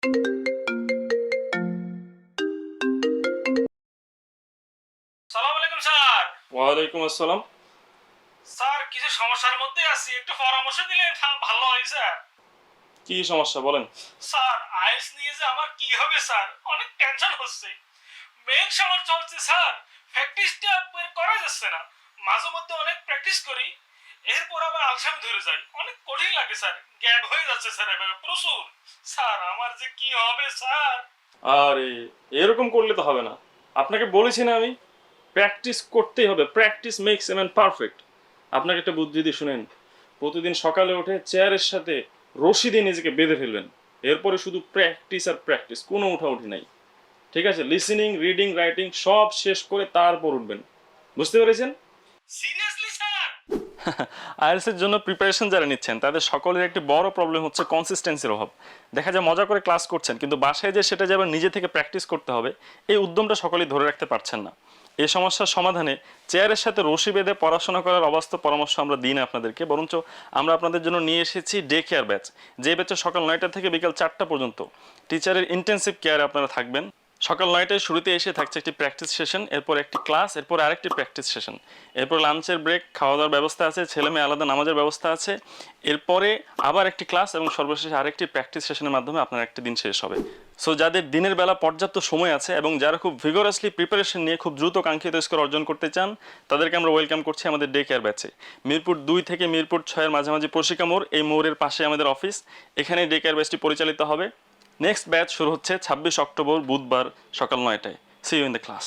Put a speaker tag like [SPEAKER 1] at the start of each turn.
[SPEAKER 1] আসসালামু আলাইকুম স্যার।
[SPEAKER 2] ওয়ালাইকুম আসসালাম।
[SPEAKER 1] স্যার কিছু সমস্যার মধ্যে আছি, একটু পরামর্শ দিলে ভালো হয় স্যার।
[SPEAKER 2] কি সমস্যা বলেন?
[SPEAKER 1] স্যার আইএলটিএস নিয়ে যে আমার কি হবে স্যার, অনেক টেনশন হচ্ছে। মেইন সমস্যা চলছে স্যার, প্র্যাকটিসটা বের করা যাচ্ছে না। মাঝে মধ্যে অনেক প্র্যাকটিস করি, এরপর আবার আলসামি ধরে যায়, অনেক কঠিন লাগে স্যার, গ্যাপ হয়ে যাচ্ছে স্যার এভাবে প্রচুর। স্যার আমার যে কি হবে স্যার।
[SPEAKER 2] আরে এরকম করলে তো হবে না, আপনাকে বলেছি না আমি, প্র্যাকটিস করতেই হবে। Practice makes a man perfect. আপনাকে একটা বুদ্ধি দিয়ে শুনেন, প্রতিদিন সকালে উঠে চেয়ারের সাথে রশি দিয়ে নিজেকে বেঁধে ফেলবেন, এরপরে শুধু প্র্যাকটিস আর প্র্যাকটিস, কোনো উঠাউঠি নাই। ঠিক আছে? লিসেনিং, রিডিং, রাইটিং সব শেষ করে তারপর উঠবেন। বুঝতে পেরেছেন?
[SPEAKER 1] Seriously sir?
[SPEAKER 2] আইএলটিএস এর জন্য প্রিপারেশন যারা নিচ্ছেন তাদের সকলের একটি বড় প্রবলেম হচ্ছে কনসিস্টেন্সির অভাব। দেখা যায় মজা করে ক্লাস করছেন, কিন্তু বাসায় যে সেটা যাবে নিজে থেকে প্র্যাকটিস করতে হবে, এই উদ্যমটা সকলেই ধরে রাখতে পারছেন না। এই সমস্যার সমাধানে চেয়ারের সাথে রশি বেঁধে পড়াশোনা করার অবাস্তব পরামর্শ আমরা দিই না আপনাদেরকে, বরঞ্চ আমরা আপনাদের জন্য নিয়ে এসেছি ডে কেয়ার ব্যাচ। যে ব্যাচে সকাল 9টা থেকে বিকাল 4টা পর্যন্ত টিচারের ইন্টেন্সিভ কেয়ারে আপনারা থাকবেন। সকাল 9টায় শুরুতে এসে থাকছে একটি প্র্যাকটিস সেশন, এরপর একটি ক্লাস, এরপর আরেকটি প্র্যাকটিস সেশন, এরপর লাঞ্চের ব্রেক, খাওয়া দাওয়ার ব্যবস্থা আছে, ছেলে মেয়ে আলাদা নামাজের ব্যবস্থা আছে, এরপরে আবার একটি ক্লাস এবং সর্বশেষে আরেকটি প্র্যাকটিস সেশনের মাধ্যমে আপনার একটি দিন শেষ হবে। সো যাদের দিনের বেলা পর্যাপ্ত সময় আছে এবং যারা খুব ভিগোরাসলি প্রিপারেশন নিয়ে খুব দ্রুত কাঙ্ক্ষিত স্কোর অর্জন করতে চান, তাদেরকে আমরা ওয়েলকাম করছি আমাদের ডে কেয়ার ব্যাচে। মিরপুর 2 থেকে মিরপুর 6-এর মাঝামাঝি 𝗙𝗶𝗹𝗶 মোড়, এই মোড়ের পাশে আমাদের অফিস। এখানে ডে কেয়ার ব্যাচটি পরিচালিত হবে। নেক্সট ব্যাচ শুরু হচ্ছে 26 অক্টোবর বুধবার সকাল 9টায়। See you in the class.